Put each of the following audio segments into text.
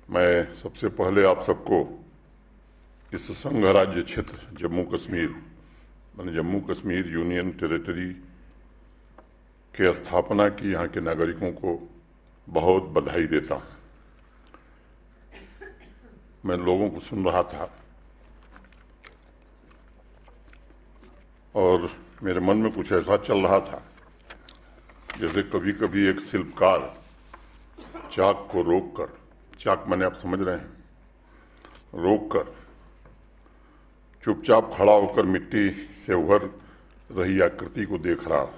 मैं सबसे पहले आप सबको इस संघ राज्य क्षेत्र जम्मू कश्मीर माने जम्मू कश्मीर यूनियन टेरिटरी के स्थापना की यहाँ के नागरिकों को बहुत बधाई देता हूँ। मैं लोगों को सुन रहा था और मेरे मन में कुछ ऐसा चल रहा था जैसे कभी कभी एक शिल्पकार चाक को रोककर, चाक माने आप समझ रहे हैं, रोककर चुपचाप खड़ा होकर मिट्टी से उभर रही आकृति को देख रहा।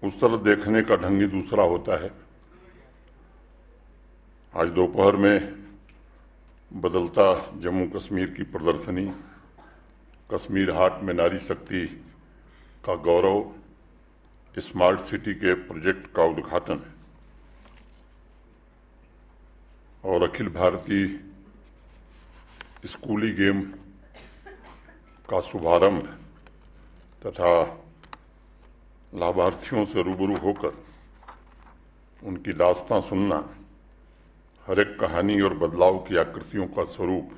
उस तरह देखने का ढंग ही दूसरा होता है। आज दोपहर में बदलता जम्मू कश्मीर की प्रदर्शनी, कश्मीर हाट में नारी शक्ति का गौरव, स्मार्ट सिटी के प्रोजेक्ट का उद्घाटन और अखिल भारतीय स्कूली गेम का शुभारंभ तथा लाभार्थियों से रूबरू होकर उनकी दास्तां सुनना, हर एक कहानी और बदलाव की आकृतियों का स्वरूप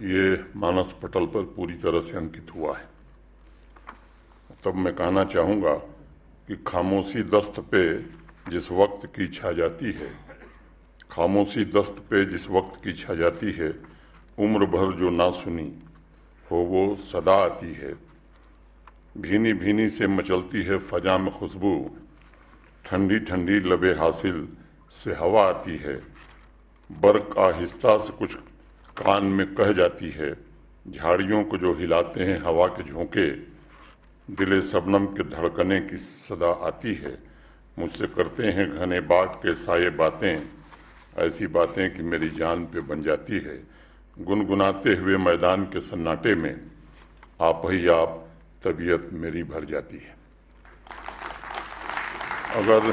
ये मानस पटल पर पूरी तरह से अंकित हुआ है। तब मैं कहना चाहूँगा कि खामोशी दस्त पे जिस वक्त की छा जाती है, खामोशी दस्त पे जिस वक्त की छा जाती है, उम्र भर जो ना सुनी हो वो सदा आती है। भीनी भीनी से मचलती है फजा में खुशबू, ठंडी ठंडी लबे हासिल से हवा आती है। बर्क आहिस्ता से कुछ कान में कह जाती है, झाड़ियों को जो हिलाते हैं हवा के झोंके, दिले शबनम के धड़कने की सदा आती है। मुझसे करते हैं घने बाग के साये बातें, ऐसी बातें कि मेरी जान पे बन जाती है। गुनगुनाते हुए मैदान के सन्नाटे में आप ही आप तबीयत मेरी भर जाती है। अगर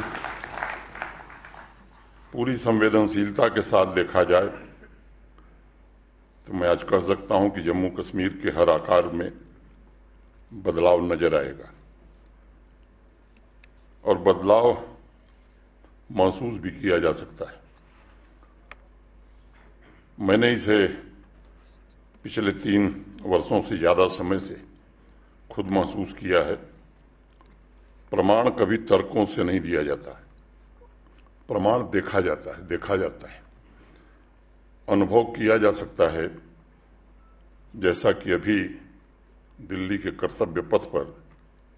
पूरी संवेदनशीलता के साथ देखा जाए तो मैं आज कह सकता हूं कि जम्मू कश्मीर के हर आकार में बदलाव नजर आएगा और बदलाव महसूस भी किया जा सकता है। मैंने इसे पिछले 3 वर्षों से ज़्यादा समय से खुद महसूस किया है। प्रमाण कभी तर्कों से नहीं दिया जाता है, प्रमाण देखा जाता है, अनुभव किया जा सकता है। जैसा कि अभी दिल्ली के कर्तव्य पथ पर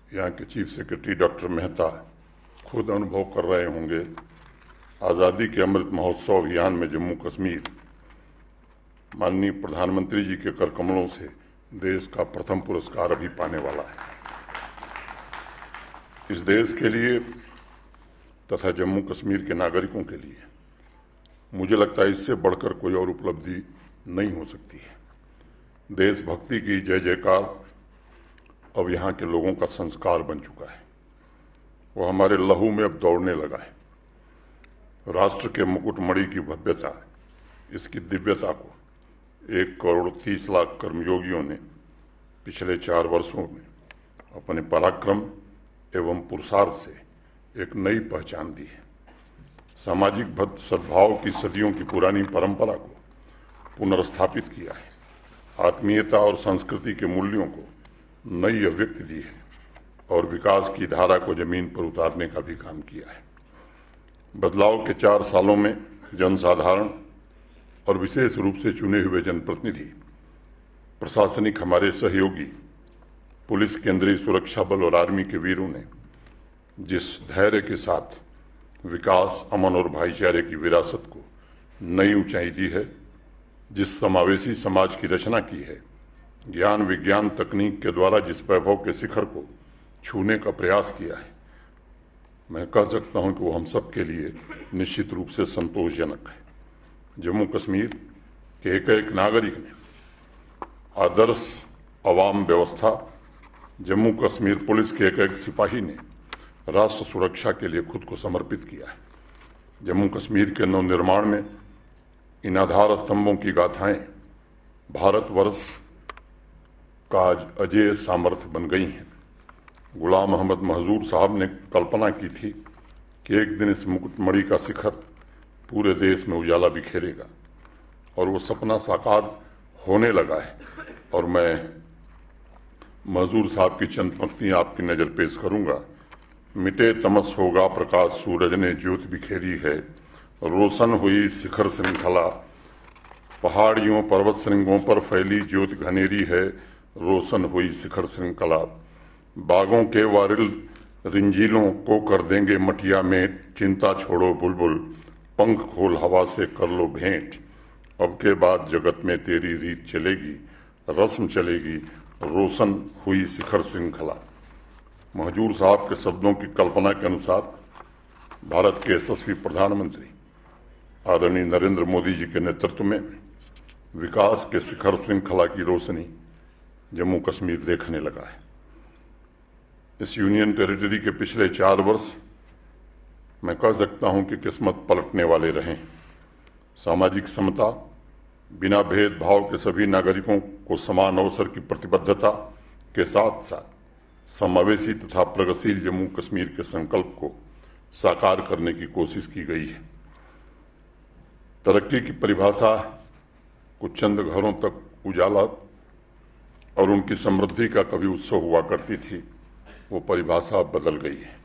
यहाँ के चीफ सेक्रेटरी डॉक्टर मेहता खुद अनुभव कर रहे होंगे। आज़ादी के अमृत महोत्सव अभियान में जम्मू कश्मीर माननीय प्रधानमंत्री जी के कर कमलों से देश का प्रथम पुरस्कार अभी पाने वाला है। इस देश के लिए तथा जम्मू कश्मीर के नागरिकों के लिए मुझे लगता है इससे बढ़कर कोई और उपलब्धि नहीं हो सकती है। देशभक्ति की जय जयकार अब यहाँ के लोगों का संस्कार बन चुका है, वो हमारे लहू में अब दौड़ने लगा है। राष्ट्र के मुकुटमणि की भव्यता, इसकी दिव्यता को 1,30,00,000 कर्मयोगियों ने पिछले 4 वर्षों में अपने पराक्रम एवं पुरुषार्थ से एक नई पहचान दी है। सामाजिक सद्भाव की सदियों की पुरानी परंपरा को पुनर्स्थापित किया है। आत्मीयता और संस्कृति के मूल्यों को नई अभिव्यक्ति दी है और विकास की धारा को जमीन पर उतारने का भी काम किया है। बदलाव के 4 सालों में जनसाधारण और विशेष रूप से चुने हुए जनप्रतिनिधि, प्रशासनिक हमारे सहयोगी, पुलिस, केंद्रीय सुरक्षा बल और आर्मी के वीरों ने जिस धैर्य के साथ विकास, अमन और भाईचारे की विरासत को नई ऊंचाई दी है, जिस समावेशी समाज की रचना की है, ज्ञान विज्ञान तकनीक के द्वारा जिस वैभव के शिखर को छूने का प्रयास किया है, मैं कह सकता हूं कि वो हम सब के लिए निश्चित रूप से संतोषजनक है। जम्मू कश्मीर के एक नागरिक ने आदर्श अवाम व्यवस्था, जम्मू कश्मीर पुलिस के एक सिपाही ने राष्ट्र सुरक्षा के लिए खुद को समर्पित किया है। जम्मू कश्मीर के नवनिर्माण में इन आधार स्तंभों की गाथाएं भारतवर्ष का अजेय सामर्थ्य बन गई हैं। गुलाम अहमद महजूर साहब ने कल्पना की थी कि एक दिन इस मुकुटमणि का शिखर पूरे देश में उजाला बिखेरेगा और वो सपना साकार होने लगा है। और मैं मजदूर साहब की चंद पंक्तियां आपकी नजर पेश करूंगा। मिटे तमस होगा प्रकाश, सूरज ने ज्योति बिखेरी है, रोशन हुई शिखर श्रृंखला, पहाड़ियों पर्वत श्रृंगों पर फैली ज्योति घनेरी है, रोशन हुई शिखर श्रृंखला, बागों के वारिल रिंजीलों को कर देंगे मटिया में, चिंता छोड़ो बुलबुल, पंख खोल हवा से कर लो भेंट, अब के बाद जगत में तेरी रीत चलेगी, रस्म चलेगी, रोशन हुई शिखर श्रृंखला। महजूर साहब के शब्दों की कल्पना के अनुसार भारत के यशस्वी प्रधानमंत्री आदरणीय नरेंद्र मोदी जी के नेतृत्व में विकास के शिखर श्रृंखला की रोशनी जम्मू कश्मीर देखने लगा है। इस यूनियन टेरिटरी के पिछले 4 वर्ष मैं कह सकता हूं कि किस्मत पलटने वाले रहे। सामाजिक समता, बिना भेदभाव के सभी नागरिकों को समान अवसर की प्रतिबद्धता के साथ साथ समावेशी तथा प्रगतिशील जम्मू कश्मीर के संकल्प को साकार करने की कोशिश की गई है। तरक्की की परिभाषा कुछ चंद घरों तक उजाला और उनकी समृद्धि का कभी उत्सव हुआ करती थी, वो परिभाषा अब बदल गई है।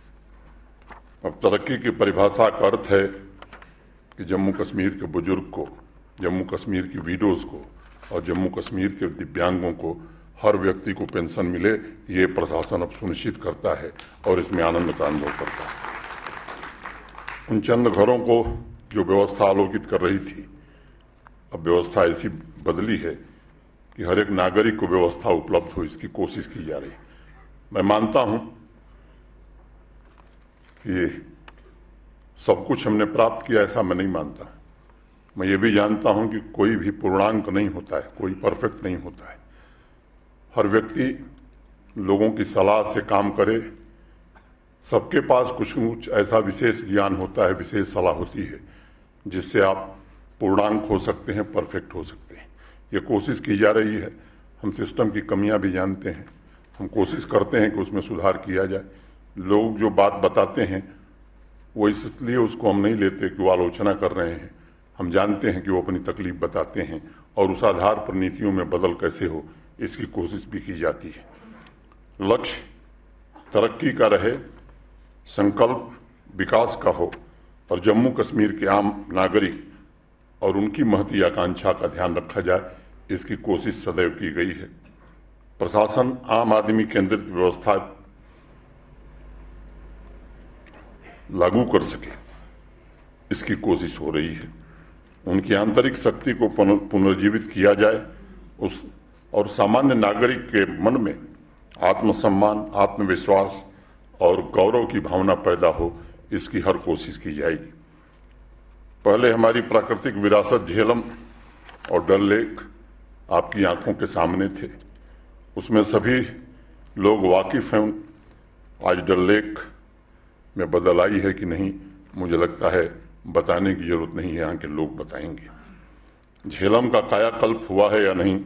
अब तरक्की की परिभाषा का अर्थ है कि जम्मू कश्मीर के बुजुर्ग को, जम्मू कश्मीर की विडोज को और जम्मू कश्मीर के दिव्यांगों को हर व्यक्ति को पेंशन मिले, ये प्रशासन अब सुनिश्चित करता है और इसमें आनंद का अनुभव करता है। उन चंद घरों को जो व्यवस्था आलोकित कर रही थी, अब व्यवस्था ऐसी बदली है कि हर एक नागरिक को व्यवस्था उपलब्ध हो, इसकी कोशिश की जा रही है। मैं मानता हूं कि सब कुछ हमने प्राप्त किया, ऐसा मैं नहीं मानता। मैं ये भी जानता हूं कि कोई भी पूर्णांक नहीं होता है, कोई परफेक्ट नहीं होता है। हर व्यक्ति लोगों की सलाह से काम करे। सबके पास कुछ कुछ ऐसा विशेष ज्ञान होता है, विशेष सलाह होती है, जिससे आप पूर्णांक हो सकते हैं, परफेक्ट हो सकते हैं। ये कोशिश की जा रही है। हम सिस्टम की कमियां भी जानते हैं, हम कोशिश करते हैं कि उसमें सुधार किया जाए। लोग जो बात बताते हैं वो इसलिए उसको हम नहीं लेते कि वो आलोचना कर रहे हैं। हम जानते हैं कि वो अपनी तकलीफ बताते हैं और उस आधार पर नीतियों में बदल कैसे हो, इसकी कोशिश भी की जाती है। लक्ष्य तरक्की का रहे, संकल्प विकास का हो और जम्मू कश्मीर के आम नागरिक और उनकी महती आकांक्षा का ध्यान रखा जाए, इसकी कोशिश सदैव की गई है। प्रशासन आम आदमी केंद्रित व्यवस्था लागू कर सके, इसकी कोशिश हो रही है। उनकी आंतरिक शक्ति को पुनर्जीवित किया जाए और सामान्य नागरिक के मन में आत्मसम्मान, आत्मविश्वास और गौरव की भावना पैदा हो, इसकी हर कोशिश की जाएगी। पहले हमारी प्राकृतिक विरासत झेलम और डल लेक आपकी आंखों के सामने थे, उसमें सभी लोग वाकिफ हैं। आज डल लेक में बदल आई है कि नहीं, मुझे लगता है बताने की जरूरत नहीं है, यहाँ के लोग बताएंगे। झेलम का कायाकल्प हुआ है या नहीं,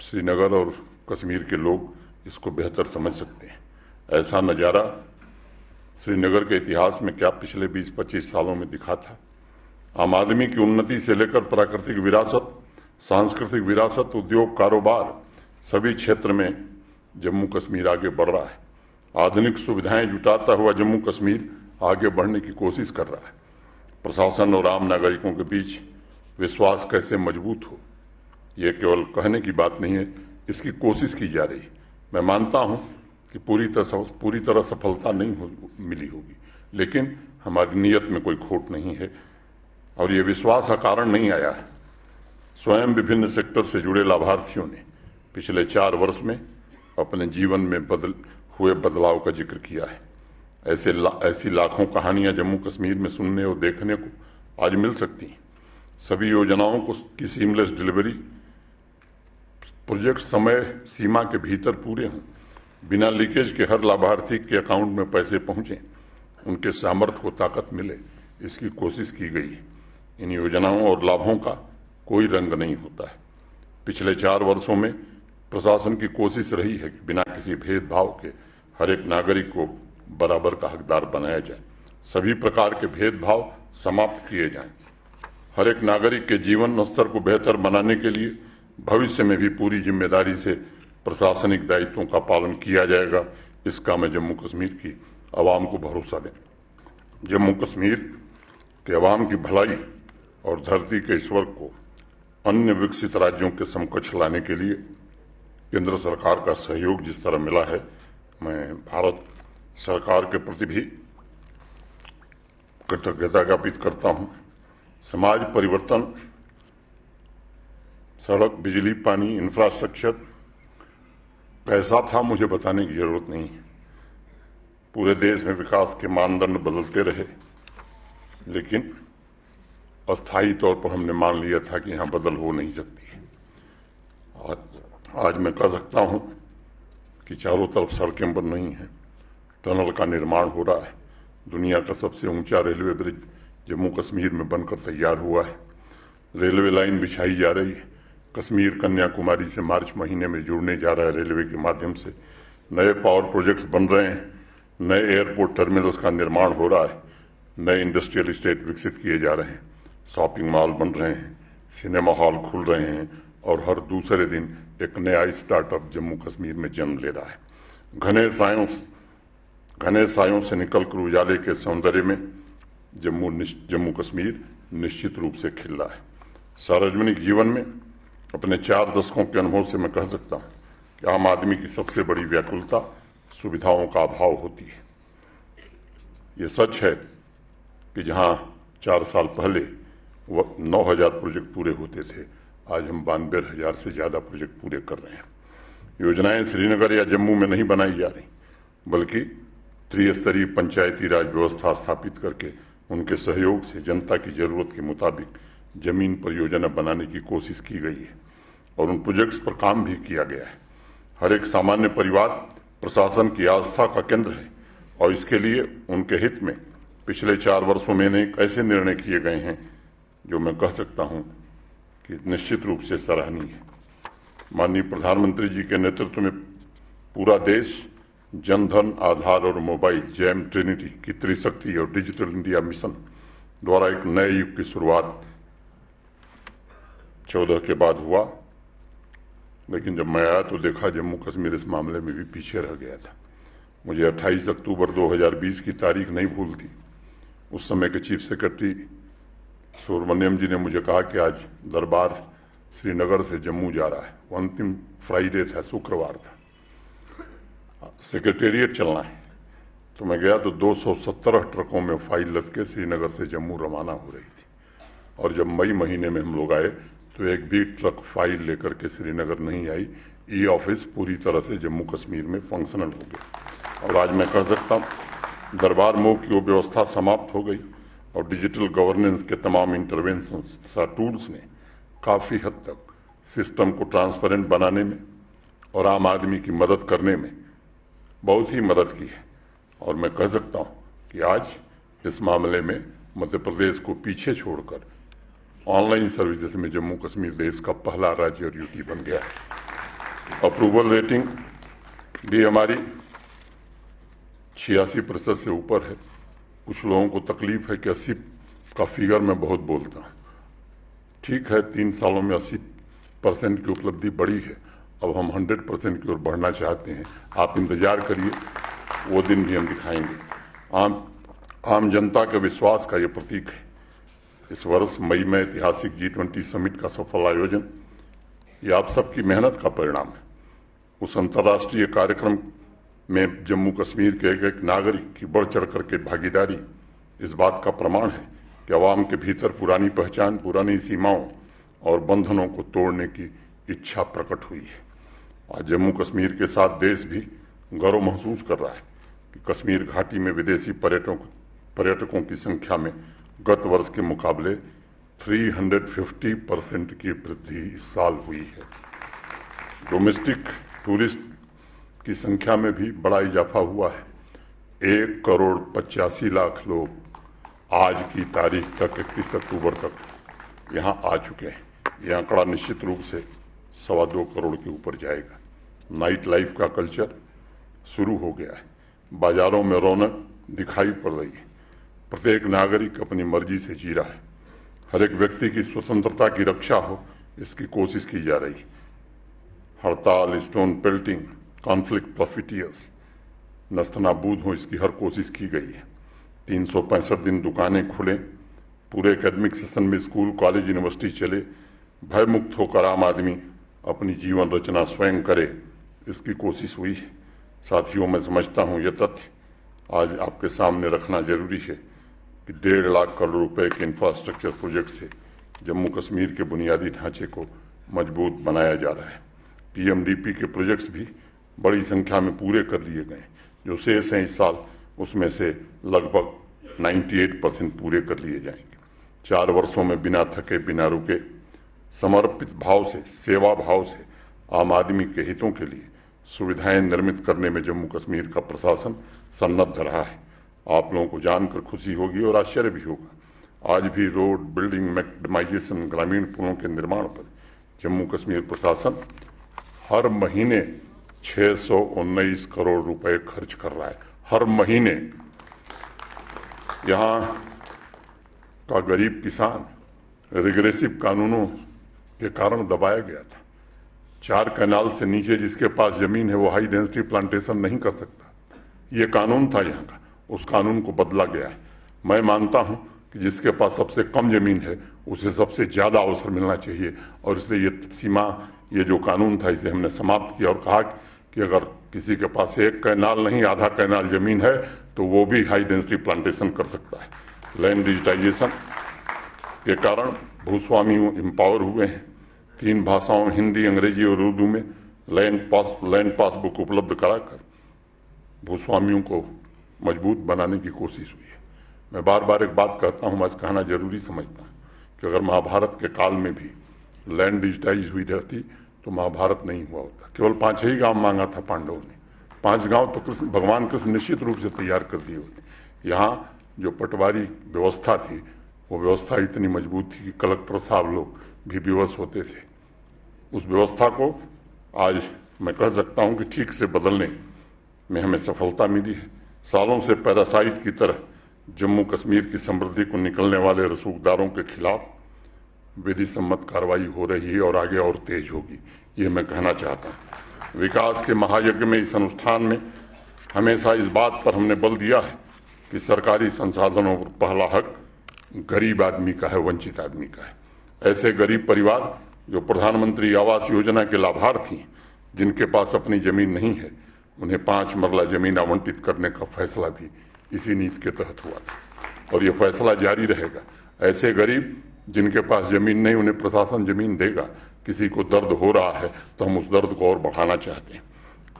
श्रीनगर और कश्मीर के लोग इसको बेहतर समझ सकते हैं। ऐसा नज़ारा श्रीनगर के इतिहास में क्या पिछले 20-25 सालों में दिखा था। आम आदमी की उन्नति से लेकर प्राकृतिक विरासत, सांस्कृतिक विरासत, उद्योग, कारोबार, सभी क्षेत्र में जम्मू कश्मीर आगे बढ़ रहा है। आधुनिक सुविधाएं जुटाता हुआ जम्मू कश्मीर आगे बढ़ने की कोशिश कर रहा है। प्रशासन और आम नागरिकों के बीच विश्वास कैसे मजबूत हो, ये केवल कहने की बात नहीं है, इसकी कोशिश की जा रही है। मैं मानता हूं कि पूरी तरह सफलता नहीं मिली होगी, लेकिन हमारी नीयत में कोई खोट नहीं है और ये विश्वास का कारण नहीं आया है। स्वयं विभिन्न सेक्टर से जुड़े लाभार्थियों ने पिछले 4 वर्ष में अपने जीवन में हुए बदलाव का जिक्र किया है। ऐसी लाखों कहानियां जम्मू कश्मीर में सुनने और देखने को आज मिल सकती हैं। सभी योजनाओं की सीमलेस डिलीवरी, प्रोजेक्ट समय सीमा के भीतर पूरे हों, बिना लीकेज के हर लाभार्थी के अकाउंट में पैसे पहुंचे, उनके सामर्थ्य को ताकत मिले, इसकी कोशिश की गई है। इन योजनाओं और लाभों का कोई रंग नहीं होता है। पिछले 4 वर्षों में प्रशासन की कोशिश रही है कि बिना किसी भेदभाव के हर एक नागरिक को बराबर का हकदार बनाया जाए। सभी प्रकार के भेदभाव समाप्त किए जाएं। हर एक नागरिक के जीवन स्तर को बेहतर बनाने के लिए भविष्य में भी पूरी जिम्मेदारी से प्रशासनिक दायित्वों का पालन किया जाएगा, इसका मैं जम्मू कश्मीर की आवाम को भरोसा दें। जम्मू कश्मीर के आवाम की भलाई और धरती के ईश्वर को अन्य विकसित राज्यों के समकक्ष लाने के लिए केंद्र सरकार का सहयोग जिस तरह मिला है, मैं भारत सरकार के प्रति भी कृतज्ञता ज्ञापित करता हूं। समाज परिवर्तन, सड़क, बिजली, पानी, इंफ्रास्ट्रक्चर कैसा था मुझे बताने की जरूरत नहीं है। पूरे देश में विकास के मानदंड बदलते रहे, लेकिन अस्थायी तौर पर हमने मान लिया था कि यहां बदल हो नहीं सकती है। आज मैं कह सकता हूं कि चारों तरफ सड़कें बन रही हैं, टनल का निर्माण हो रहा है, दुनिया का सबसे ऊंचा रेलवे ब्रिज जम्मू कश्मीर में बनकर तैयार हुआ है, रेलवे लाइन बिछाई जा रही है, कश्मीर कन्याकुमारी से मार्च महीने में जुड़ने जा रहा है रेलवे के माध्यम से, नए पावर प्रोजेक्ट्स बन रहे हैं, नए एयरपोर्ट टर्मिनल्स का निर्माण हो रहा है, नए इंडस्ट्रियल स्टेट विकसित किए जा रहे हैं, शॉपिंग मॉल बन रहे हैं, सिनेमा हॉल खुल रहे हैं और हर दूसरे दिन एक नया स्टार्टअप जम्मू कश्मीर में जन्म ले रहा है। घने सायों से निकलकर उजाले के सौंदर्य में जम्मू कश्मीर निश्चित रूप से खिल रहा है। सार्वजनिक जीवन में अपने 4 दशकों के अनुभव से मैं कह सकता हूं कि आम आदमी की सबसे बड़ी व्याकुलता सुविधाओं का अभाव होती है। ये सच है कि जहां 4 साल पहले 9,000 प्रोजेक्ट पूरे होते थे, आज हम 92,000 से ज्यादा प्रोजेक्ट पूरे कर रहे हैं। योजनाएं श्रीनगर या जम्मू में नहीं बनाई जा रही, बल्कि त्रिस्तरीय पंचायती राज व्यवस्था स्थापित करके उनके सहयोग से जनता की जरूरत के मुताबिक जमीन पर योजना बनाने की कोशिश की गई है और उन प्रोजेक्ट्स पर काम भी किया गया है। हर एक सामान्य परिवार प्रशासन की आस्था का केंद्र है और इसके लिए उनके हित में पिछले 4 वर्षों में ऐसे निर्णय किए गए हैं जो मैं कह सकता हूं कि निश्चित रूप से सराहनीय है। माननीय प्रधानमंत्री जी के नेतृत्व में पूरा देश जनधन, आधार और मोबाइल जैम ट्रिनिटी की त्रिशक्ति और डिजिटल इंडिया मिशन द्वारा एक नए युग की शुरुआत 14 के बाद हुआ, लेकिन जब मैं आया तो देखा जम्मू कश्मीर इस मामले में भी पीछे रह गया था। मुझे 28 अक्टूबर 2020 की तारीख नहीं भूलती। उस समय के चीफ सेक्रेटरी सुब्रमण्यम जी ने मुझे कहा कि आज दरबार श्रीनगर से जम्मू जा रहा है। वो अंतिम फ्राइडे था, शुक्रवार था, सेक्रेटेरिएट चलना है। तो मैं गया तो 217 ट्रकों में फाइल लद के श्रीनगर से जम्मू रवाना हो रही थी और जब मई महीने में हम लोग आए तो एक भी ट्रक फाइल लेकर के श्रीनगर नहीं आई। ई ऑफिस पूरी तरह से जम्मू कश्मीर में फंक्शनल हो गया और आज मैं कह सकता हूँ दरबार मोह की वो व्यवस्था समाप्त हो गई और डिजिटल गवर्नेंस के तमाम इंटरवेंशंस तथा टूल्स ने काफ़ी हद तक सिस्टम को ट्रांसपेरेंट बनाने में और आम आदमी की मदद करने में बहुत ही मदद की है। और मैं कह सकता हूं कि आज इस मामले में मध्य प्रदेश को पीछे छोड़कर ऑनलाइन सर्विसेज में जम्मू कश्मीर देश का पहला राज्य और यूटी बन गया है। अप्रूवल रेटिंग भी हमारी 86% से ऊपर है। कुछ लोगों को तकलीफ है कि 80 का फिगर मैं बहुत बोलता हूँ। ठीक है, 3 सालों में 80% की उपलब्धि बढ़ी है। अब हम 100% की ओर बढ़ना चाहते हैं। आप इंतजार करिए, वो दिन भी हम दिखाएंगे। आम जनता के विश्वास का ये प्रतीक है। इस वर्ष मई में ऐतिहासिक G20 समिट का सफल आयोजन ये आप सबकी मेहनत का परिणाम है। उस अंतर्राष्ट्रीय कार्यक्रम में जम्मू कश्मीर के एक नागरिक की बढ़ चढ़ करके भागीदारी इस बात का प्रमाण है कि आवाम के भीतर पुरानी पहचान, पुरानी सीमाओं और बंधनों को तोड़ने की इच्छा प्रकट हुई है। आज जम्मू कश्मीर के साथ देश भी गौरव महसूस कर रहा है कि कश्मीर घाटी में विदेशी पर्यटकों की संख्या में गत वर्ष के मुकाबले 350% की वृद्धि इस साल हुई है। डोमेस्टिक टूरिस्ट की संख्या में भी बड़ा इजाफा हुआ है। 1,85,00,000 लोग आज की तारीख तक 31 अक्टूबर तक यहाँ आ चुके हैं। यह आंकड़ा निश्चित रूप से 2.25 करोड़ के ऊपर जाएगा। नाइट लाइफ का कल्चर शुरू हो गया है। बाजारों में रौनक दिखाई पड़ रही है। प्रत्येक नागरिक अपनी मर्जी से जी रहा है। हर एक व्यक्ति की स्वतंत्रता की रक्षा हो, इसकी कोशिश की जा रही है। हड़ताल, स्टोन पेल्टिंग, कॉन्फ्लिक्ट प्रॉफिटियर्स नस्तनाबूद हो, इसकी हर कोशिश की गई है। 365 दिन दुकानें खुलें, पूरे एकेडमिक सेशन में स्कूल, कॉलेज, यूनिवर्सिटी चले, भयमुक्त होकर आम आदमी अपनी जीवन रचना स्वयं करे, इसकी कोशिश हुई है। साथियों, मैं समझता हूँ यह तथ्य आज आपके सामने रखना जरूरी है कि 1.5 लाख करोड़ रुपए के इंफ्रास्ट्रक्चर प्रोजेक्ट से जम्मू कश्मीर के बुनियादी ढांचे को मजबूत बनाया जा रहा है। PMDP के प्रोजेक्ट्स भी बड़ी संख्या में पूरे कर लिए गए। जो शेष हैं इस साल, उसमें से लगभग 98% पूरे कर लिए जाएंगे। 4 वर्षों में बिना थके, बिना रुके, समर्पित भाव से, सेवा भाव से आम आदमी के हितों के लिए सुविधाएं निर्मित करने में जम्मू कश्मीर का प्रशासन सन्नद्ध रहा है। आप लोगों को जानकर खुशी होगी और आश्चर्य भी होगा। आज भी रोड, बिल्डिंग, मैक्डमाइजेशन, ग्रामीण पुलों के निर्माण पर जम्मू कश्मीर प्रशासन हर महीने 619 करोड़ रुपए खर्च कर रहा है। हर महीने। यहाँ का गरीब किसान रिग्रेसिव कानूनों के कारण दबाया गया था। 4 कैनाल से नीचे जिसके पास जमीन है वो हाई डेंसिटी प्लांटेशन नहीं कर सकता। ये कानून था यहाँ का, उस कानून को बदला गया है। मैं मानता हूँ कि जिसके पास सबसे कम जमीन है उसे सबसे ज्यादा अवसर मिलना चाहिए, और इसलिए ये जो कानून था इसे हमने समाप्त किया और कहा कि अगर किसी के पास 1 कैनाल नहीं, आधा कैनाल जमीन है तो वो भी हाई डेंसिटी प्लांटेशन कर सकता है। लैंड डिजिटाइजेशन के कारण भूस्वामी एम्पावर हुए हैं। 3 भाषाओं, हिंदी, अंग्रेजी और उर्दू में लैंड पासबुक उपलब्ध कराकर भूस्वामियों को मजबूत बनाने की कोशिश हुई है। मैं बार बार एक बात कहता हूँ, आज कहना जरूरी समझता हूँ कि अगर महाभारत के काल में भी लैंड डिजिटाइज हुई रहती तो महाभारत नहीं हुआ होता। केवल 5 ही गांव मांगा था पांडवों ने। 5 गांव तो भगवान कृष्ण निश्चित रूप से तैयार कर दिए होते। यहाँ जो पटवारी व्यवस्था थी वो व्यवस्था इतनी मजबूत थी कि कलेक्टर साहब लोग भी विवश होते थे। उस व्यवस्था को आज मैं कह सकता हूँ कि ठीक से बदलने में हमें सफलता मिली है। सालों से पैरासाइट की तरह जम्मू कश्मीर की समृद्धि को निकलने वाले रसूखदारों के खिलाफ विधि सम्मत कार्रवाई हो रही है और आगे और तेज होगी, ये मैं कहना चाहता हूँ। विकास के महायज्ञ में इस अनुष्ठान में हमेशा इस बात पर हमने बल दिया है कि सरकारी संसाधनों पर पहला हक गरीब आदमी का है, वंचित आदमी का है। ऐसे गरीब परिवार जो प्रधानमंत्री आवास योजना के लाभार्थी, जिनके पास अपनी जमीन नहीं है, उन्हें 5 मरला जमीन आवंटित करने का फैसला भी इसी नीति के तहत हुआ था और ये फैसला जारी रहेगा। ऐसे गरीब जिनके पास जमीन नहीं, उन्हें प्रशासन जमीन देगा। किसी को दर्द हो रहा है तो हम उस दर्द को और बढ़ाना चाहते हैं।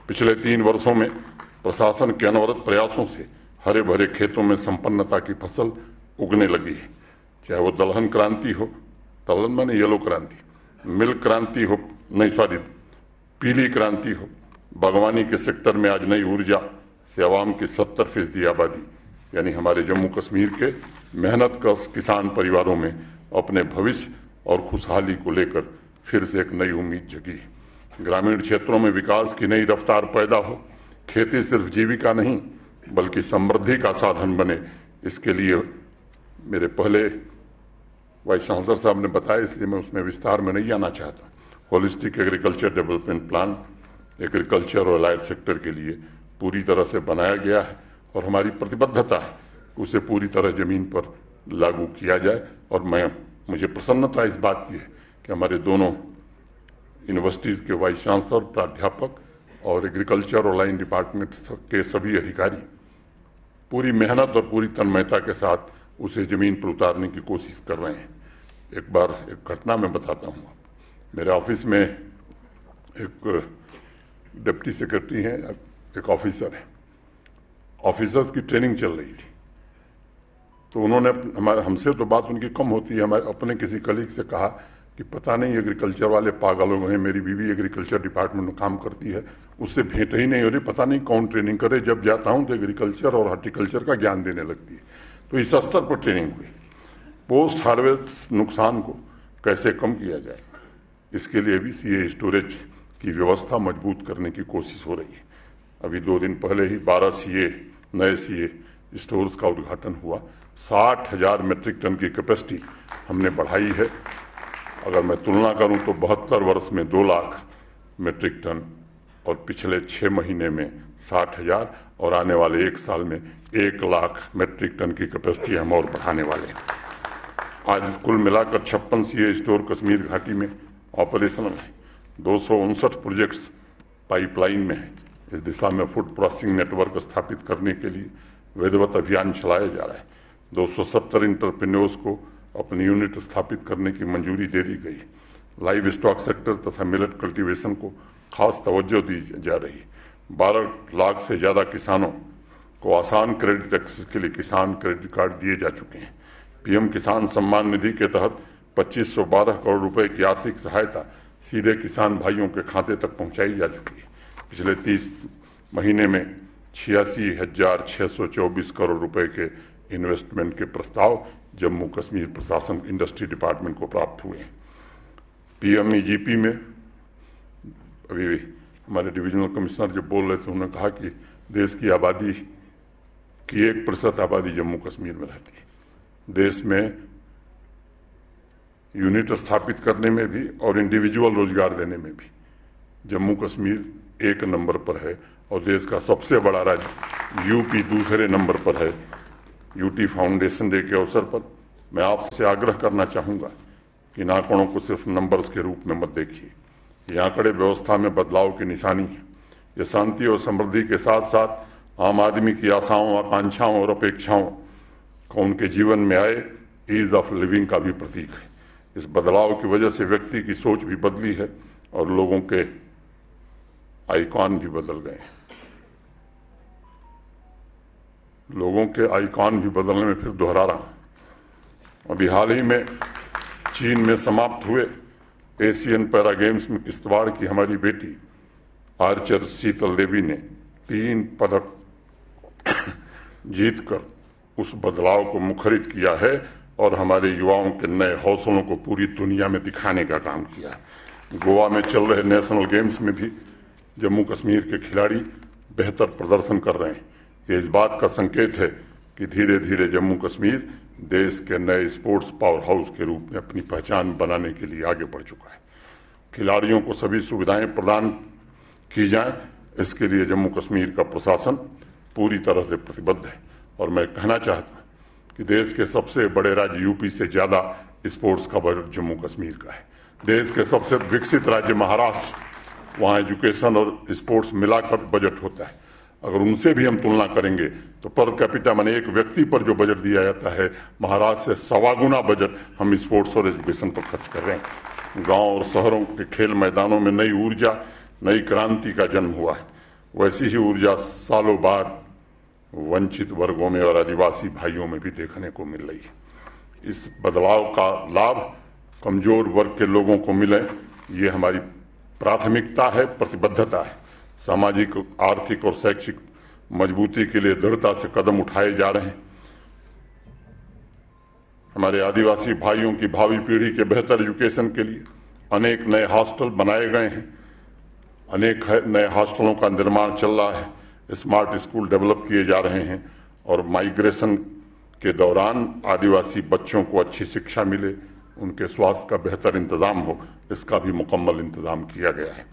पिछले 3 वर्षों में प्रशासन के अनवरत प्रयासों से हरे भरे खेतों में संपन्नता की फसल उगने लगी है। चाहे वो दलहन क्रांति हो, दलहन माने येलो क्रांति, मिल्क क्रांति हो, पीली क्रांति हो, बागवानी के सेक्टर में आज नई ऊर्जा से आवाम की 70% आबादी यानी हमारे जम्मू कश्मीर के मेहनतकश किसान परिवारों में अपने भविष्य और खुशहाली को लेकर फिर से एक नई उम्मीद जगी है। ग्रामीण क्षेत्रों में विकास की नई रफ्तार पैदा हो। खेती सिर्फ जीविका नहीं बल्कि समृद्धि का साधन बने, इसके लिए मेरे पहले वाइस चांसलर साहब ने बताया, इसलिए मैं उसमें विस्तार में नहीं आना चाहता। Holistic agriculture development plan agriculture और अलाइड सेक्टर के लिए पूरी तरह से बनाया गया है और हमारी प्रतिबद्धता है उसे पूरी तरह जमीन पर लागू किया जाए। और मुझे प्रसन्नता इस बात की है कि हमारे दोनों यूनिवर्सिटीज़ के वाइस चांसलर, प्राध्यापक और एग्रीकल्चर और लाइन डिपार्टमेंट के सभी अधिकारी पूरी मेहनत और पूरी तन्मयता के साथ उसे ज़मीन पर उतारने की कोशिश कर रहे हैं। एक बार एक घटना मैं बताता हूँ। मेरे ऑफिस में एक डिप्टी सेक्रेटरी हैं, एक ऑफिसर है। ऑफिसर्स की ट्रेनिंग चल रही थी तो उन्होंने हमसे तो बात उनकी कम होती है, हमारे अपने किसी कलीग से कहा कि पता नहीं एग्रीकल्चर वाले पागल हो गए, मेरी बीवी एग्रीकल्चर डिपार्टमेंट में काम करती है, उससे भेंट ही नहीं हो रही, पता नहीं कौन ट्रेनिंग करे। जब जाता हूँ तो एग्रीकल्चर और हॉर्टिकल्चर का ज्ञान देने लगती है। तो इस स्तर पर ट्रेनिंग हुई। पोस्ट हार्वेस्ट नुकसान को कैसे कम किया जाए, इसके लिए भी सीए स्टोरेज की व्यवस्था मजबूत करने की कोशिश हो रही है। अभी 2 दिन पहले ही 12 सीए, नए सीए स्टोर्स का उद्घाटन हुआ। 60,000 मीट्रिक टन की कैपेसिटी हमने बढ़ाई है। अगर मैं तुलना करूं तो 72 वर्ष में 2 लाख मीट्रिक टन और पिछले 6 महीने में 60,000 और आने वाले 1 साल में 1 लाख मीट्रिक टन की कैपेसिटी हम और बढ़ाने वाले हैं। आज कुल मिलाकर 56 सीए स्टोर कश्मीर घाटी में ऑपरेशनल है। 259 प्रोजेक्ट्स पाइपलाइन में है। इस दिशा में फूड प्रोसेसिंग नेटवर्क स्थापित करने के लिए विधिवत अभियान चलाया जा रहा है। 270 इंटरप्रेन्योर्स को अपनी यूनिट स्थापित करने की मंजूरी दे दी गई। लाइव स्टॉक सेक्टर तथा मिलेट कल्टीवेशन को खास तवज्जो दी जा रही है। 12 लाख से ज़्यादा किसानों को आसान क्रेडिट एक्सेस के लिए किसान क्रेडिट कार्ड दिए जा चुके हैं। पीएम किसान सम्मान निधि के तहत 2512 करोड़ रुपए की आर्थिक सहायता सीधे किसान भाइयों के खाते तक पहुंचाई जा चुकी है। पिछले 30 महीने में 86,624 करोड़ रुपए के इन्वेस्टमेंट के प्रस्ताव जम्मू कश्मीर प्रशासन इंडस्ट्री डिपार्टमेंट को प्राप्त हुए हैं। पीएमईजीपी में अभी हमारे डिविजनल कमिश्नर जब बोल रहे थे, उन्होंने कहा कि देश की आबादी की 1% आबादी जम्मू कश्मीर में रहती है। देश में यूनिट स्थापित करने में भी और इंडिविजुअल रोजगार देने में भी जम्मू कश्मीर 1 नंबर पर है और देश का सबसे बड़ा राज्य यूपी दूसरे नंबर पर है। यूटी फाउंडेशन डे के अवसर पर मैं आपसे आग्रह करना चाहूँगा कि इन आंकड़ों को सिर्फ नंबर्स के रूप में मत देखिए। ये आंकड़े व्यवस्था में बदलाव की निशानी है। ये शांति और समृद्धि के साथ साथ आम आदमी की आशाओं, आकांक्षाओं और अपेक्षाओं को उनके जीवन में आए ईज ऑफ लिविंग का भी प्रतीक है। इस बदलाव की वजह से व्यक्ति की सोच भी बदली है और लोगों के आइकॉन भी बदल गए हैं। लोगों के आइकॉन भी बदलने में फिर दोहरा रहा हूं। अभी हाल ही में चीन में समाप्त हुए एशियन पैरा गेम्स में किश्तवाड़ की हमारी बेटी आर्चर शीतल देवी ने 3 पदक जीतकर उस बदलाव को मुखरित किया है और हमारे युवाओं के नए हौसलों को पूरी दुनिया में दिखाने का काम किया है। गोवा में चल रहे नेशनल गेम्स में भी जम्मू कश्मीर के खिलाड़ी बेहतर प्रदर्शन कर रहे हैं। ये इस बात का संकेत है कि धीरे धीरे जम्मू कश्मीर देश के नए स्पोर्ट्स पावर हाउस के रूप में अपनी पहचान बनाने के लिए आगे बढ़ चुका है। खिलाड़ियों को सभी सुविधाएं प्रदान की जाएं, इसके लिए जम्मू कश्मीर का प्रशासन पूरी तरह से प्रतिबद्ध है। और मैं कहना चाहता हूं कि देश के सबसे बड़े राज्य यूपी से ज्यादा स्पोर्ट्स का बजट जम्मू कश्मीर का है। देश के सबसे विकसित राज्य महाराष्ट्र, वहाँ एजुकेशन और स्पोर्ट्स मिलाकर बजट होता है। अगर उनसे भी हम तुलना करेंगे तो पर कैपिटा माने एक व्यक्ति पर जो बजट दिया जाता है, महाराष्ट्र से 1.25 गुना बजट हम स्पोर्ट्स और एजुकेशन पर खर्च कर रहे हैं। गांव और शहरों के खेल मैदानों में नई ऊर्जा, नई क्रांति का जन्म हुआ है। वैसी ही ऊर्जा सालों बाद वंचित वर्गों में और आदिवासी भाइयों में भी देखने को मिल रही है। इस बदलाव का लाभ कमजोर वर्ग के लोगों को मिले, ये हमारी प्राथमिकता है, प्रतिबद्धता है। सामाजिक, आर्थिक और शैक्षिक मजबूती के लिए दृढ़ता से कदम उठाए जा रहे हैं। हमारे आदिवासी भाइयों की भावी पीढ़ी के बेहतर एजुकेशन के लिए अनेक नए हॉस्टल बनाए गए हैं। अनेक नए हॉस्टलों का निर्माण चल रहा है। स्मार्ट स्कूल डेवलप किए जा रहे हैं और माइग्रेशन के दौरान आदिवासी बच्चों को अच्छी शिक्षा मिले, उनके स्वास्थ्य का बेहतर इंतजाम हो, इसका भी मुकम्मल इंतजाम किया गया है।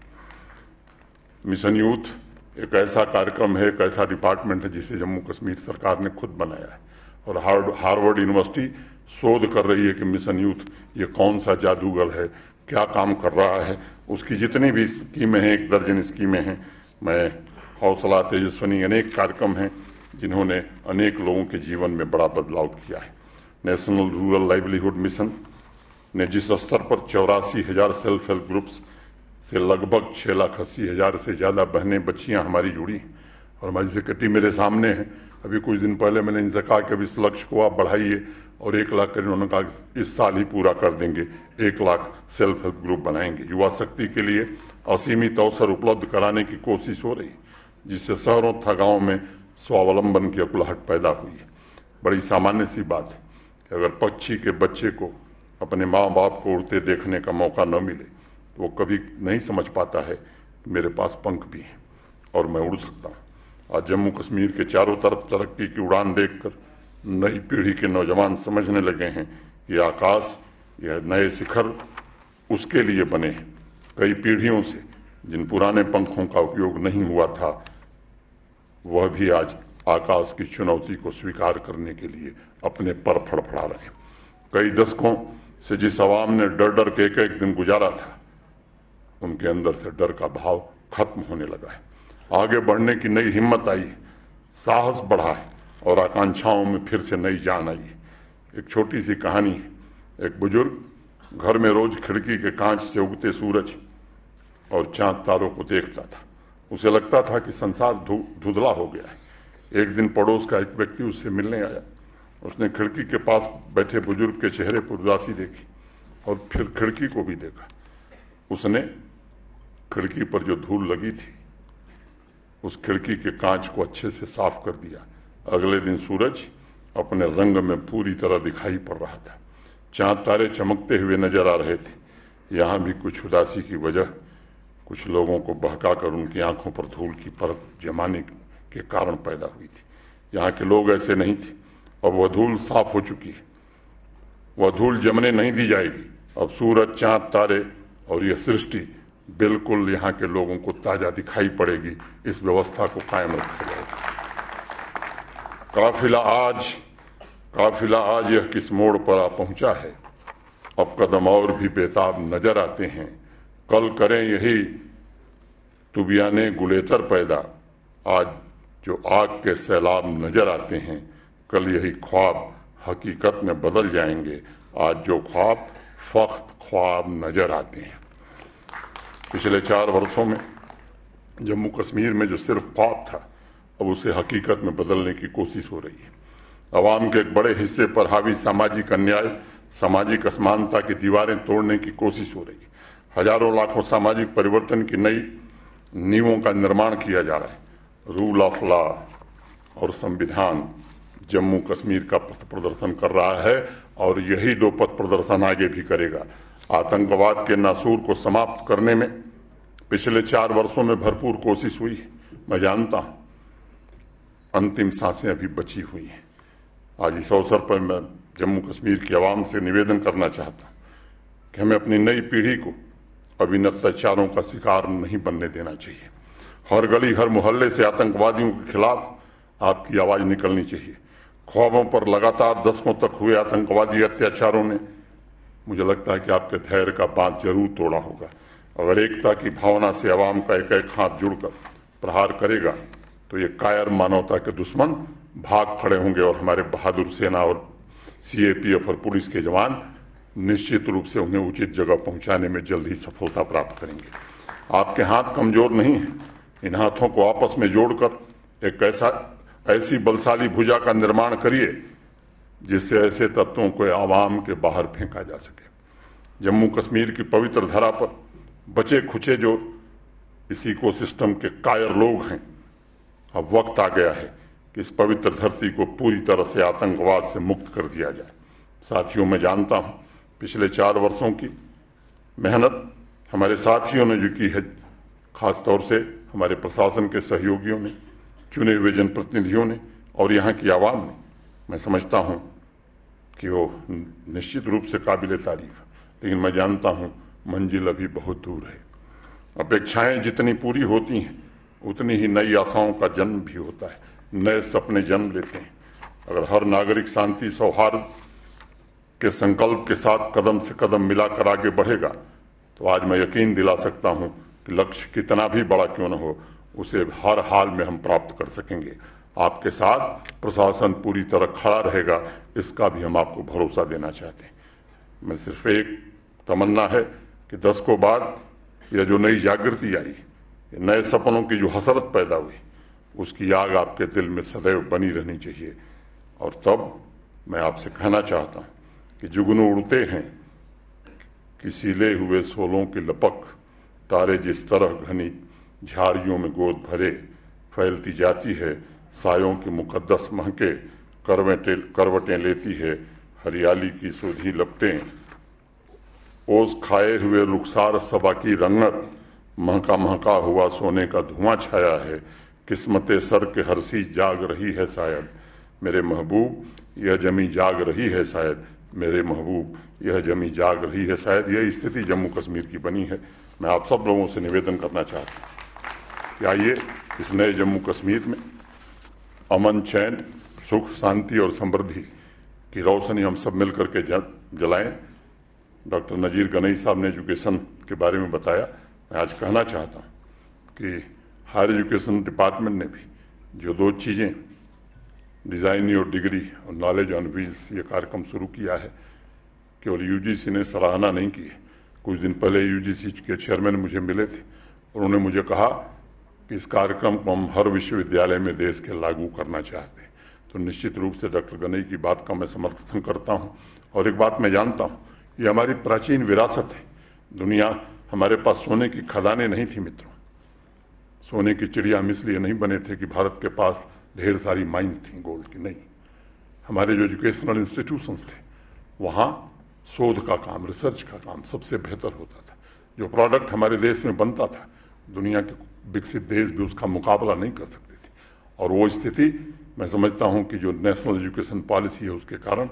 मिशन यूथ एक ऐसा कार्यक्रम है, एक ऐसा डिपार्टमेंट है जिसे जम्मू कश्मीर सरकार ने खुद बनाया है और हार्वर्ड यूनिवर्सिटी शोध कर रही है कि मिशन यूथ ये कौन सा जादूगर है, क्या काम कर रहा है। उसकी जितनी भी स्कीमें हैं, 1 दर्जन स्कीमें हैं। मैं हौसला, तेजस्विनी, अनेक कार्यक्रम हैं जिन्होंने अनेक लोगों के जीवन में बड़ा बदलाव किया है। नेशनल रूरल लाइवलीहुड मिशन ने जिस स्तर पर 84,000 सेल्फ हेल्प ग्रुप्स से लगभग 6,80,000 से ज़्यादा बहनें, बच्चियां हमारी जुड़ी हैं और हमारी सेक्रेटरी मेरे सामने हैं। अभी कुछ दिन पहले मैंने इनसे कहा कि अब इस लक्ष्य को आप बढ़ाइए और 1 लाख कर, उन्होंने कहा इस साल ही पूरा कर देंगे, 1 लाख सेल्फ हेल्प ग्रुप बनाएंगे। युवा शक्ति के लिए असीमित अवसर उपलब्ध कराने की कोशिश हो रही है, जिससे शहरों तथा गाँव में स्वावलंबन की अकुलहट पैदा हुई है। बड़ी सामान्य सी बात है कि अगर पक्षी के बच्चे को अपने माँ बाप को उड़ते देखने का मौका न मिले तो वो कभी नहीं समझ पाता है कि मेरे पास पंख भी हैं और मैं उड़ सकता हूँ। आज जम्मू कश्मीर के चारों तरफ तरक्की की उड़ान देखकर नई पीढ़ी के नौजवान समझने लगे हैं कि आकाश, यह नए शिखर उसके लिए बने हैं। कई पीढ़ियों से जिन पुराने पंखों का उपयोग नहीं हुआ था, वह भी आज आकाश की चुनौती को स्वीकार करने के लिए अपने पर फड़फड़ा रहे हैं। कई दशकों से जिस आवाम ने डर डर के एक दिन गुजारा था, उनके अंदर से डर का भाव खत्म होने लगा है। आगे बढ़ने की नई हिम्मत आई है, साहस बढ़ा है और आकांक्षाओं में फिर से नई जान आई है। एक छोटी सी कहानी है। एक बुजुर्ग घर में रोज खिड़की के कांच से उगते सूरज और चांद तारों को देखता था। उसे लगता था कि संसार धुंधला हो गया है। एक दिन पड़ोस का एक व्यक्ति उससे मिलने आया। उसने खिड़की के पास बैठे बुजुर्ग के चेहरे पर उदासी देखी और फिर खिड़की को भी देखा। उसने खिड़की पर जो धूल लगी थी, उस खिड़की के कांच को अच्छे से साफ कर दिया। अगले दिन सूरज अपने रंग में पूरी तरह दिखाई पड़ रहा था। चांद तारे चमकते हुए नजर आ रहे थे। यहाँ भी कुछ उदासी की वजह कुछ लोगों को बहकाकर उनकी आंखों पर धूल की परत जमाने के कारण पैदा हुई थी। यहाँ के लोग ऐसे नहीं थे। अब वह धूल साफ हो चुकी है। वह धूल जमने नहीं दी जाएगी। अब सूरज, चांद, तारे और यह सृष्टि बिल्कुल यहाँ के लोगों को ताजा दिखाई पड़ेगी। इस व्यवस्था को कायम रखा जाएगा। काफिला आज यह किस मोड़ पर आ पहुंचा है। अब कदम और भी बेताब नजर आते हैं। कल करें यही तुबियाने गुलेतर पैदा। आज जो आग के सैलाब नजर आते हैं, कल यही ख्वाब हकीकत में बदल जाएंगे। आज जो ख्वाब फख्त ख्वाब नजर आते हैं। पिछले 4 वर्षों में जम्मू कश्मीर में जो सिर्फ ख्वाब था, अब उसे हकीकत में बदलने की कोशिश हो रही है। अवाम के एक बड़े हिस्से पर हावी सामाजिक अन्याय, सामाजिक असमानता की दीवारें तोड़ने की कोशिश हो रही है। हजारों लाखों सामाजिक परिवर्तन की नई नींवों का निर्माण किया जा रहा है। रूल ऑफ लॉ और संविधान जम्मू कश्मीर का पथ प्रदर्शन कर रहा है और यही 2 पथ प्रदर्शन आगे भी करेगा। आतंकवाद के नासूर को समाप्त करने में पिछले 4 वर्षों में भरपूर कोशिश हुई है। मैं जानता हूं अंतिम सांसें अभी बची हुई हैं। आज इस अवसर पर मैं जम्मू कश्मीर की आवाम से निवेदन करना चाहता हूं कि हमें अपनी नई पीढ़ी को अब इन अत्याचारों का शिकार नहीं बनने देना चाहिए। हर गली, हर मोहल्ले से आतंकवादियों के खिलाफ आपकी आवाज निकलनी चाहिए। ख्वाबों पर लगातार दशकों तक हुए आतंकवादी अत्याचारों ने, मुझे लगता है कि आपके धैर्य का बांध जरूर तोड़ा होगा। अगर एकता की भावना से आवाम का एक एक हाथ जुड़कर प्रहार करेगा तो ये कायर मानवता के दुश्मन भाग खड़े होंगे और हमारे बहादुर सेना और सीएपीएफ और पुलिस के जवान निश्चित रूप से उन्हें उचित जगह पहुंचाने में जल्द ही सफलता प्राप्त करेंगे। आपके हाथ कमजोर नहीं हैं। इन हाथों को आपस में जोड़कर एक ऐसी बलशाली भुजा का निर्माण करिए जिससे ऐसे तत्वों को आवाम के बाहर फेंका जा सके। जम्मू कश्मीर की पवित्र धरा पर बचे खुचे जो इस इकोसिस्टम के कायर लोग हैं, अब वक्त आ गया है कि इस पवित्र धरती को पूरी तरह से आतंकवाद से मुक्त कर दिया जाए। साथियों, मैं जानता हूं पिछले 4 वर्षों की मेहनत हमारे साथियों ने जो की है, खासतौर से हमारे प्रशासन के सहयोगियों ने, चुने हुए जनप्रतिनिधियों ने और यहाँ की आवाम ने, मैं समझता हूँ कि वो निश्चित रूप से काबिल तारीफ है। लेकिन मैं जानता हूँ मंजिल अभी बहुत दूर है। अपेक्षाएं जितनी पूरी होती हैं उतनी ही नई आशाओं का जन्म भी होता है, नए सपने जन्म लेते हैं। अगर हर नागरिक शांति, सौहार्द के संकल्प के साथ कदम से कदम मिलाकर आगे बढ़ेगा तो आज मैं यकीन दिला सकता हूं कि लक्ष्य कितना भी बड़ा क्यों न हो, उसे हर हाल में हम प्राप्त कर सकेंगे। आपके साथ प्रशासन पूरी तरह खड़ा रहेगा, इसका भी हम आपको भरोसा देना चाहते हैं। मैं सिर्फ एक तमन्ना है कि दशकों बाद यह जो नई जागृति आई, नए सपनों की जो हसरत पैदा हुई, उसकी आग आपके दिल में सदैव बनी रहनी चाहिए। और तब मैं आपसे कहना चाहता हूँ कि जुगनू उड़ते हैं कि सिले हुए सोलों की लपक, तारे जिस तरह घनी झाड़ियों में गोद भरे, फैलती जाती है सायों की मुकद्दस महके, करवटें लेती है हरियाली की सोधी लपटें, ओस खाए हुए रुखसार सबा की रंगत, महका महका हुआ सोने का धुआं छाया है, किस्मत सर के हरसी जाग रही है शायद मेरे महबूब, यह जमी जाग रही है शायद मेरे महबूब, यह जमी जाग रही है शायद। यह स्थिति जम्मू कश्मीर की बनी है। मैं आप सब लोगों से निवेदन करना चाहता हूँ कि आइए इस नए जम्मू कश्मीर में अमन, चैन, सुख, शांति और समृद्धि की रोशनी हम सब मिलकर के जलाएं। डॉक्टर नजीर गनई साहब ने एजुकेशन के बारे में बताया। मैं आज कहना चाहता हूँ कि हायर एजुकेशन डिपार्टमेंट ने भी जो 2 चीज़ें, डिज़ाइन और डिग्री और नॉलेज ऑन व्हील्स, ये कार्यक्रम शुरू किया है, केवल यूजीसी ने सराहना नहीं की है। कुछ दिन पहले यूजीसी के चेयरमैन मुझे मिले थे और उन्होंने मुझे कहा कि इस कार्यक्रम को हम हर विश्वविद्यालय में देश के लागू करना चाहते हैं। तो निश्चित रूप से डॉक्टर गनई की बात का मैं समर्थन करता हूँ। और एक बात मैं जानता हूँ, ये हमारी प्राचीन विरासत है। दुनिया, हमारे पास सोने की खदानें नहीं थी मित्रों, सोने की चिड़िया हम इसलिए नहीं बने थे कि भारत के पास ढेर सारी माइंस थी गोल्ड की, नहीं। हमारे जो एजुकेशनल इंस्टीट्यूशंस थे, वहाँ शोध का काम, रिसर्च का काम सबसे बेहतर होता था। जो प्रोडक्ट हमारे देश में बनता था, दुनिया के विकसित देश भी उसका मुकाबला नहीं कर सकते थे। और वो स्थिति मैं समझता हूँ कि जो नेशनल एजुकेशन पॉलिसी है, उसके कारण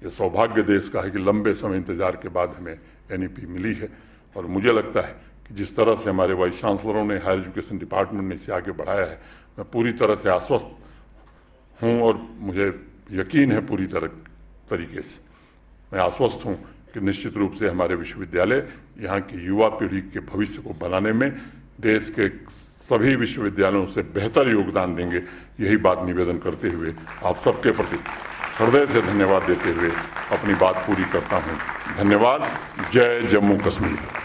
ये सौभाग्य देश का है कि लंबे समय इंतजार के बाद हमें NEP मिली है। और मुझे लगता है कि जिस तरह से हमारे वाइस चांसलरों ने, हायर एजुकेशन डिपार्टमेंट ने इसे आगे बढ़ाया है, मैं पूरी तरह से आश्वस्त हूँ और मुझे यकीन है पूरी तरीके से मैं आश्वस्त हूँ कि निश्चित रूप से हमारे विश्वविद्यालय यहाँ की युवा पीढ़ी के भविष्य को बनाने में देश के सभी विश्वविद्यालयों से बेहतर योगदान देंगे। यही बात निवेदन करते हुए आप सबके प्रति हृदय से धन्यवाद देते हुए अपनी बात पूरी करता हूँ। धन्यवाद। जय जम्मू कश्मीर।